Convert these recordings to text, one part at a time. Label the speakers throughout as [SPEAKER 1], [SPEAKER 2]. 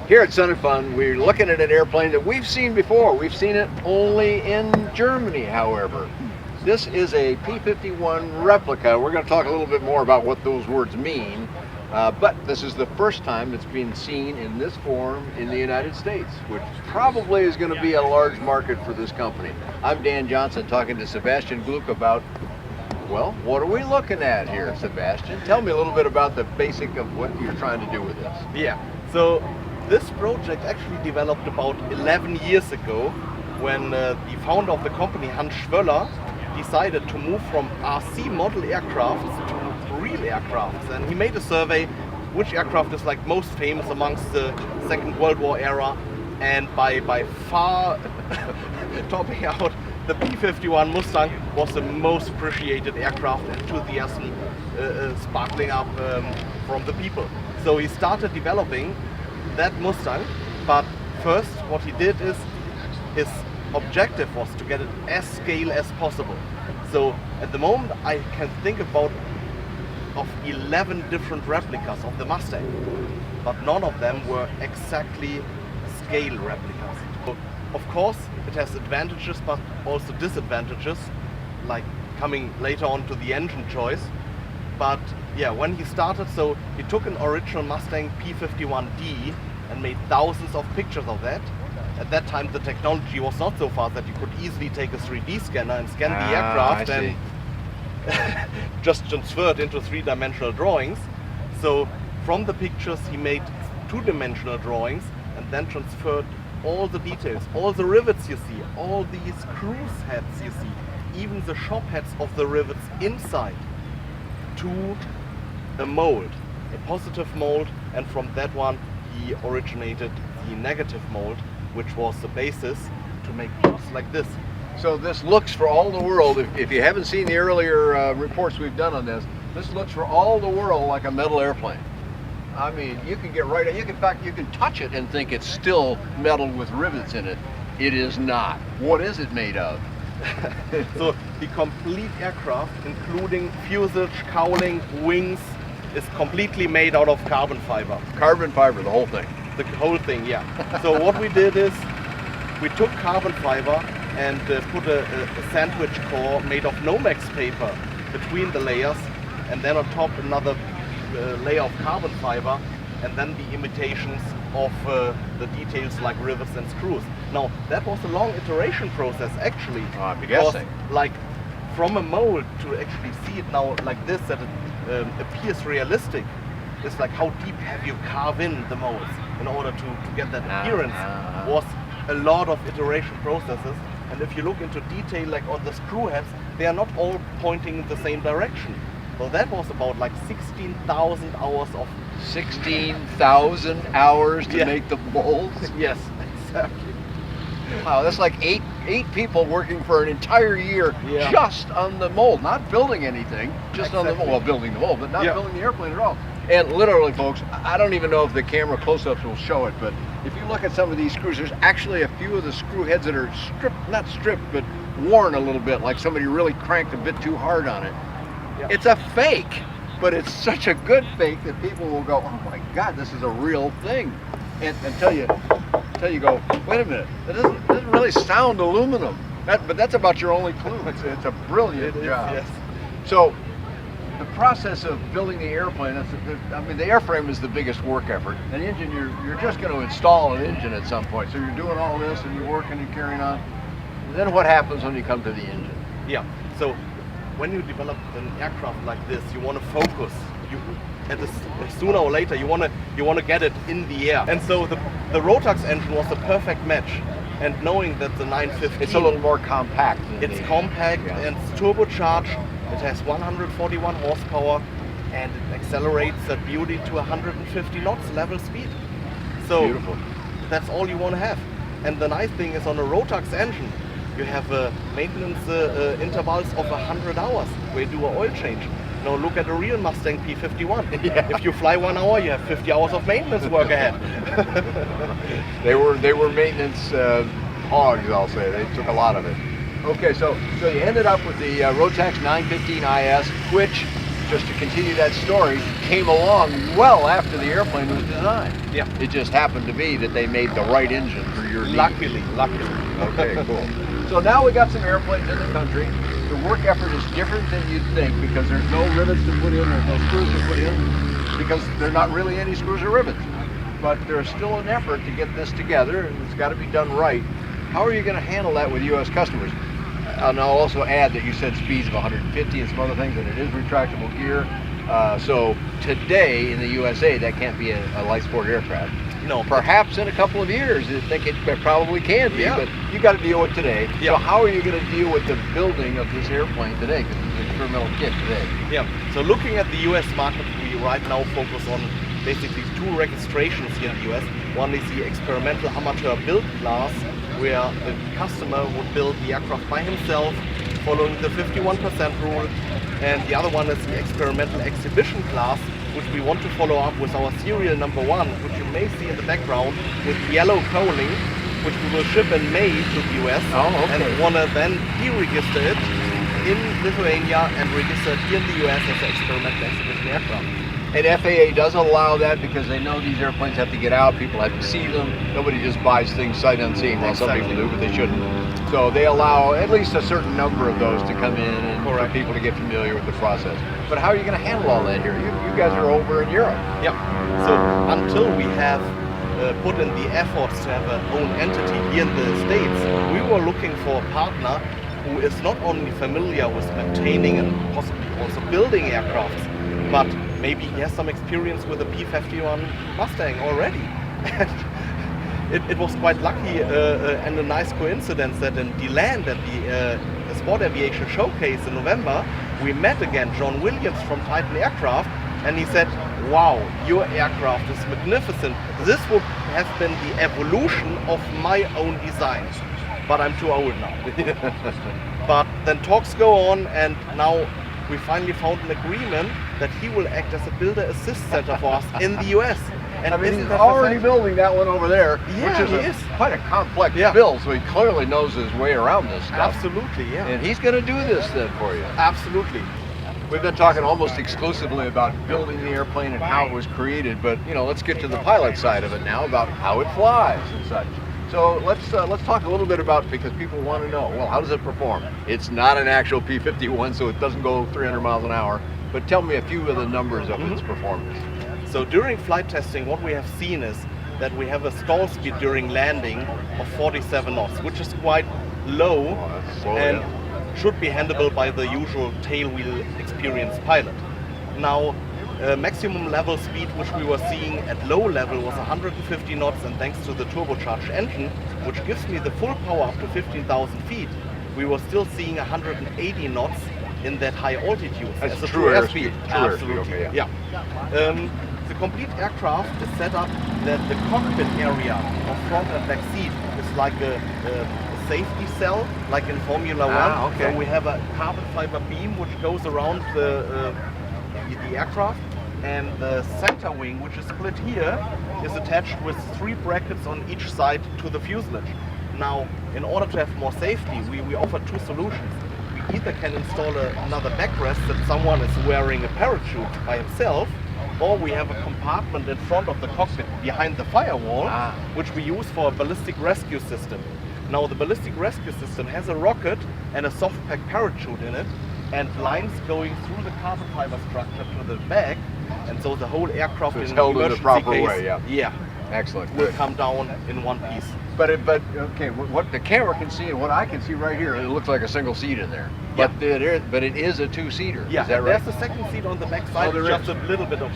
[SPEAKER 1] Here at Sun and Fun, we're looking at an airplane that we've seen before. We've seen it only in Germany, however. This is a P-51 replica. We're going to talk a little bit more about what those words mean. But this is the first time it's been seen in this form in the United States, which probably is going to be a large market for this company. I'm Dan Johnson talking to Sebastian Gluck about, well, what are we looking at here, Sebastian? Tell me a little bit about the basic of what you're trying to do with this.
[SPEAKER 2] Yeah, so this project actually developed about 11 years ago when the founder of the company, Hans Schwöller, decided to move from RC model aircrafts to real aircrafts, and he made a survey which aircraft is like most famous amongst the Second World War era, and by far topping out, the P-51 Mustang was the most appreciated aircraft, enthusiasm sparkling up from the people. So he started developing that Mustang, but first what he did is his objective was to get it as scale as possible. So at the moment I can think of 11 different replicas of the Mustang, but none of them were exactly scale replicas. So of course it has advantages but also disadvantages, like coming later on to the engine choice. But yeah, when he started, so he took an original Mustang P-51D and made thousands of pictures of that. At that time the technology was not so fast that you could easily take a 3D scanner and scan the aircraft and just transfer it into three-dimensional drawings. So from the pictures he made two-dimensional drawings and then transferred all the details, all the rivets you see, all these cruise heads you see, even the shop heads of the rivets inside, to a mold, a positive mold, and from that one he originated the negative mold, which was the basis to make parts like this.
[SPEAKER 1] So this looks for all the world, if you haven't seen the earlier reports we've done on this looks for all the world like a metal airplane. I mean, you can get right, in fact, you can touch it and think it's still metal with rivets in it. It is not. What is it made of?
[SPEAKER 2] So the complete aircraft, including fuselage, cowling, wings, is completely made out of carbon fiber.
[SPEAKER 1] Carbon fiber, the whole thing?
[SPEAKER 2] The whole thing, yeah. So what we did is, we took carbon fiber and put a sandwich core made of Nomex paper between the layers, and then on top another layer of carbon fiber, and then the imitations of the details like rivets and screws. Now that was a long iteration process actually, because like from a mold to actually see it now like this, that it appears realistic, it's like how deep have you carved in the molds in order to get that appearance, was a lot of iteration processes. And if you look into detail, like on the screw heads, they are not all pointing in the same direction. So that was about like 16,000 hours of
[SPEAKER 1] 16,000 hours to make the molds?
[SPEAKER 2] Yes, exactly.
[SPEAKER 1] Wow, that's like eight people working for an entire year just on the mold, not building anything, just on the mold. Well, building the mold, but not building the airplane at all. And literally, folks, I don't even know if the camera close-ups will show it, but if you look at some of these screws, there's actually a few of the screw heads that are not stripped, but worn a little bit, like somebody really cranked a bit too hard on it. It's a fake, but it's such a good fake that people will go, oh my God, this is a real thing. And until you go, wait a minute, that doesn't really sound aluminum. But that's about your only clue. It's a brilliant job.
[SPEAKER 2] Yes.
[SPEAKER 1] So the process of building the airplane, I mean, the airframe is the biggest work effort. An engine, you're just going to install an engine at some point. So you're doing all this and you're working and carrying on. And then what happens when you come to the engine?
[SPEAKER 2] Yeah. So when you develop an aircraft like this, you want to focus. Sooner or later, you want to get it in the air. And so the Rotax engine was a perfect match. And knowing that the 915,
[SPEAKER 1] it's a little more compact.
[SPEAKER 2] It's compact and it's turbocharged. It has 141 horsepower and it accelerates that beauty to 150 knots level speed. So
[SPEAKER 1] beautiful.
[SPEAKER 2] That's all you want to have. And the nice thing is on a Rotax engine, you have maintenance intervals of 100 hours where you do an oil change. Now look at a real Mustang P-51. If you fly 1 hour, you have 50 hours of maintenance work ahead.
[SPEAKER 1] They were maintenance hogs, I'll say. They took a lot of it. Okay, so you ended up with the Rotax 915 IS, which just to continue that story, came along well after the airplane was designed.
[SPEAKER 2] Yeah.
[SPEAKER 1] It just happened to be that they made the right engine for your needs.
[SPEAKER 2] Luckily.
[SPEAKER 1] Okay, cool. So now we got some airplanes in the country. The work effort is different than you'd think because there's no rivets to put in, there's no screws to put in, because there are not really any screws or rivets. But there's still an effort to get this together, and it's got to be done right. How are you going to handle that with U.S. customers? And I'll also add that you said speeds of 150 and some other things, and it is retractable gear. So today in the USA, that can't be a light sport aircraft.
[SPEAKER 2] No,
[SPEAKER 1] perhaps in a couple of years, I think it probably can be, but you got to deal with today.
[SPEAKER 2] Yeah.
[SPEAKER 1] So how are you going to deal with the building of this airplane today? Because it's an experimental kit today.
[SPEAKER 2] Yeah. So looking at the US market, we right now focus on basically two registrations here in the US. One is the experimental Amateurbuilt class, where the customer would build the aircraft by himself, following the 51% rule, and the other one is the experimental exhibition class, which we want to follow up with our serial number 1, which you may see in the background with yellow coaling, which we will ship in May to the US. And want to then deregister it in Lithuania and register it here in the US as an experimental exhibition aircraft.
[SPEAKER 1] And FAA does allow that because they know these airplanes have to get out, people have to see them. Nobody just buys things sight unseen. Well, some people do, but they shouldn't. So they allow at least a certain number of those to come in and for people to get familiar with the process. But how are you going to handle all that here? You guys are over in Europe.
[SPEAKER 2] Yeah. So until we have put in the efforts to have our own entity here in the States, we were looking for a partner who is not only familiar with maintaining and possibly also building aircrafts, but maybe he has some experience with the P-51 Mustang already. It was quite lucky and a nice coincidence that in DeLand at the Sport Aviation Showcase in November, we met again John Williams from Titan Aircraft, and he said, wow, your aircraft is magnificent. This would have been the evolution of my own design. But I'm too old now. But then talks go on, and now we finally found an agreement that he will act as a builder assist center for us in the US. And
[SPEAKER 1] I mean, he's already building that one over there, which is quite a complex build, so he clearly knows his way around this stuff.
[SPEAKER 2] Absolutely, yeah.
[SPEAKER 1] And he's going to do this then for you.
[SPEAKER 2] Absolutely.
[SPEAKER 1] We've been talking almost exclusively about building the airplane and how it was created, but let's get to the pilot side of it now, about how it flies and such. So let's talk a little bit about, because people want to know, well, how does it perform? It's not an actual P-51, so it doesn't go 300 miles an hour, but tell me a few of the numbers of its performance.
[SPEAKER 2] So during flight testing, what we have seen is that we have a stall speed during landing of 47 knots, which is quite low and should be handleable by the usual tailwheel experienced pilot. Now, maximum level speed which we were seeing at low level was 150 knots, and thanks to the turbocharged engine, which gives me the full power up to 15,000 feet, we were still seeing 180 knots in that high altitude.
[SPEAKER 1] That's
[SPEAKER 2] as a
[SPEAKER 1] true airspeed.
[SPEAKER 2] Absolutely. Okay, the complete aircraft is set up that the cockpit area of front and back seat is like a safety cell, like in Formula One. So we have a carbon fiber beam which goes around the aircraft, and the center wing, which is split here, is attached with 3 brackets on each side to the fuselage. Now, in order to have more safety, we offer 2 solutions. We either can install another backrest that someone is wearing a parachute by himself, or we have a compartment in front of the cockpit behind the firewall, which we use for a ballistic rescue system. Now, the ballistic rescue system has a rocket and a soft pack parachute in it, and lines going through the carbon fiber structure to the back, and so the whole aircraft
[SPEAKER 1] in the proper way. Excellent.
[SPEAKER 2] Will come down in one piece.
[SPEAKER 1] But okay, what the camera can see and what I can see right here, it looks like a single seat in there. But it is a 2-seater.
[SPEAKER 2] Yeah,
[SPEAKER 1] is that right?
[SPEAKER 2] There's a second seat on the back side.
[SPEAKER 1] Just
[SPEAKER 2] a little bit of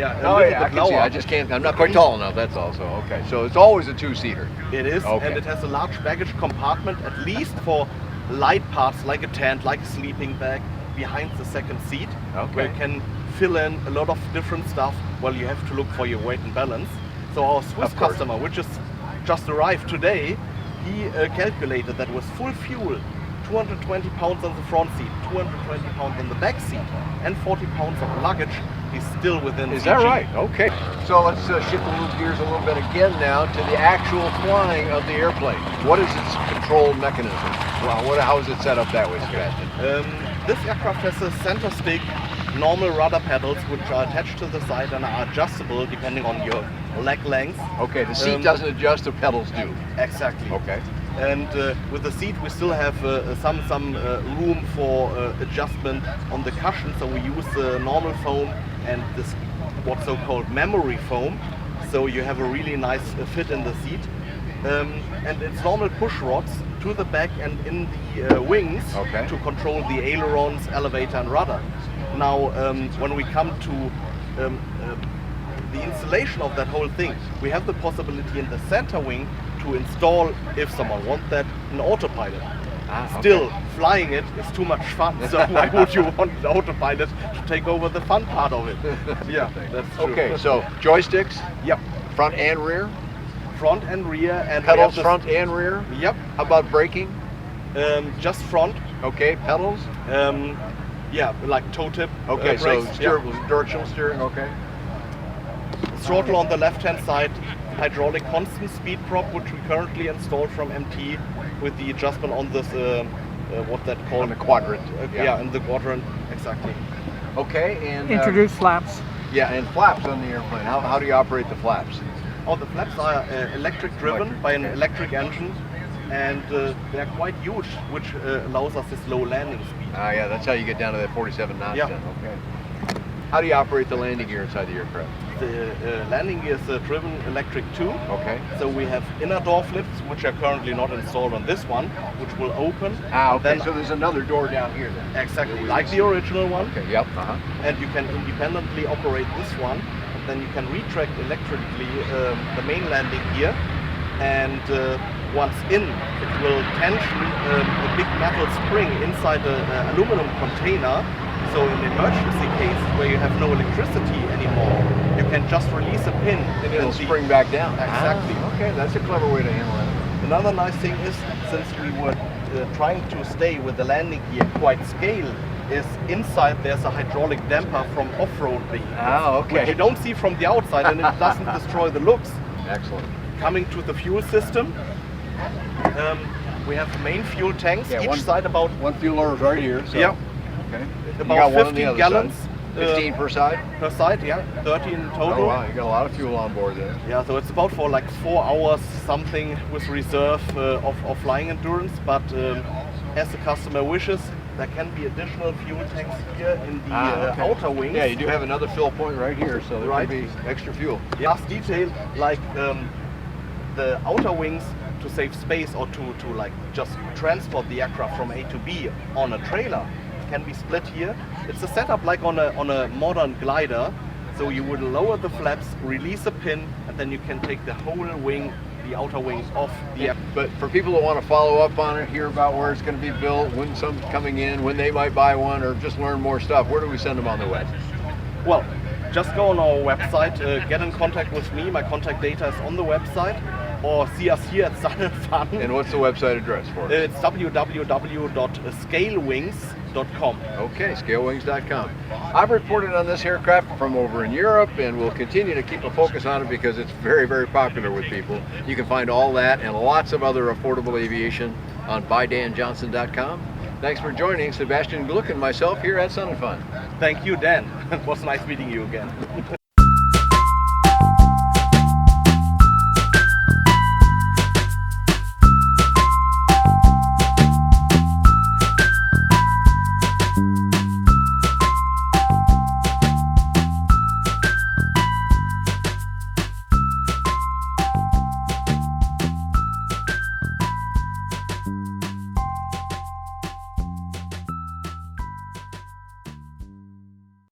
[SPEAKER 1] I can see. I just can't. I'm not quite tall enough. That's all. So okay. So it's always a 2-seater.
[SPEAKER 2] It is, and it has a large baggage compartment, at least for light parts like a tent, like a sleeping bag, behind the second seat, where you can fill in a lot of different stuff while you have to look for your weight and balance. So our Swiss customer, which is just arrived today, he calculated that with full fuel, 220 pounds on the front seat, 220 pounds on the back seat, and 40 pounds of luggage, he's still within
[SPEAKER 1] Is that right? Okay. So let's shift a little gears a little bit again now to the actual flying of the airplane. What is its control mechanism? Well, how is it set up that way, Sebastian?
[SPEAKER 2] This aircraft has a center stick normal rudder pedals which are attached to the side and are adjustable depending on your leg length.
[SPEAKER 1] Okay, the seat doesn't adjust, the pedals do.
[SPEAKER 2] Exactly.
[SPEAKER 1] Okay.
[SPEAKER 2] And with the seat we still have some room for adjustment on the cushion, so we use normal foam and this what's so-called memory foam, so you have a really nice fit in the seat. And it's normal push rods to the back and in the wings to control the ailerons, elevator and rudder. Now when we come to the installation of that whole thing, we have the possibility in the center wing to install, if someone wants that, an autopilot. Still, flying it is too much fun, so why would you want the autopilot to take over the fun part of it? Yeah, that's true.
[SPEAKER 1] Okay, so joysticks?
[SPEAKER 2] Yep.
[SPEAKER 1] Front and rear?
[SPEAKER 2] Front and rear. And
[SPEAKER 1] pedals front and rear?
[SPEAKER 2] Yep.
[SPEAKER 1] How about braking?
[SPEAKER 2] Just front.
[SPEAKER 1] Okay, pedals?
[SPEAKER 2] Yeah, like toe tip.
[SPEAKER 1] Okay, so
[SPEAKER 2] brakes,
[SPEAKER 1] directional steering, okay.
[SPEAKER 2] Throttle on the left-hand side, hydraulic constant speed prop, which we currently installed from MT with the adjustment on this, what that called?
[SPEAKER 1] On the quadrant.
[SPEAKER 2] Yeah, in the quadrant, exactly.
[SPEAKER 1] Okay, and...
[SPEAKER 3] Introduce flaps.
[SPEAKER 1] Yeah, and flaps on the airplane. How do you operate the flaps?
[SPEAKER 2] Oh, the flaps are electric driven by an electric engine, and they're quite huge, which allows us this low landing speed.
[SPEAKER 1] Ah, yeah, that's how you get down to that 47 knots then. Okay. How do you operate the landing gear inside the aircraft?
[SPEAKER 2] The landing gear is driven electric too.
[SPEAKER 1] Okay.
[SPEAKER 2] So we have inner door flips, which are currently not installed on this one, which will open.
[SPEAKER 1] Ah, okay. So there's another door down here then.
[SPEAKER 2] Exactly, like the original one.
[SPEAKER 1] Okay. Yep.
[SPEAKER 2] And you can independently operate this one. And then you can retract electrically the main landing gear. And once in, it will tension a big metal spring inside the aluminum container. So in an emergency case where you have no electricity anymore, you can just release a pin
[SPEAKER 1] and it'll spring back down.
[SPEAKER 2] Exactly.
[SPEAKER 1] Ah, okay, that's a clever way to handle it.
[SPEAKER 2] Another nice thing is, since we were trying to stay with the landing gear quite scale, is inside there's a hydraulic damper from off-road vehicles.
[SPEAKER 1] Ah, okay.
[SPEAKER 2] Which you don't see from the outside and it doesn't destroy the looks.
[SPEAKER 1] Excellent.
[SPEAKER 2] Coming to the fuel system, we have main fuel tanks, each side about...
[SPEAKER 1] One fueler is right here. So.
[SPEAKER 2] Yeah.
[SPEAKER 1] Okay.
[SPEAKER 2] About 15 gallons.
[SPEAKER 1] 15 per side?
[SPEAKER 2] Per side, yeah. 30 in total.
[SPEAKER 1] Oh wow, you got a lot of fuel on board there.
[SPEAKER 2] Yeah, so it's about for like 4 hours something with reserve of flying endurance, but as the customer wishes, there can be additional fuel tanks here in the outer wings.
[SPEAKER 1] Yeah, you do have another fill point right here, so there can be extra fuel.
[SPEAKER 2] Yeah. Last detail, like the outer wings, to save space or to like just transport the aircraft from A to B on a trailer, can be split here. It's a setup like on a modern glider. So you would lower the flaps, release a pin, and then you can take the whole wing, the outer wing, off the aircraft.
[SPEAKER 1] But for people that want to follow up on it, hear about where it's going to be built, when some's coming in, when they might buy one, or just learn more stuff, where do we send them on the web?
[SPEAKER 2] Well, just go on our website, get in contact with me. My contact data is on the website. Or see us here at Sun & Fun.
[SPEAKER 1] And what's the website address for it?
[SPEAKER 2] It's www.scalewings.com.
[SPEAKER 1] Okay, scalewings.com. I've reported on this aircraft from over in Europe, and we'll continue to keep a focus on it because it's very, very popular with people. You can find all that and lots of other affordable aviation on buydanjohnson.com. Thanks for joining Sebastian Gluck and myself here at Sun & Fun.
[SPEAKER 2] Thank you, Dan. It was nice meeting you again.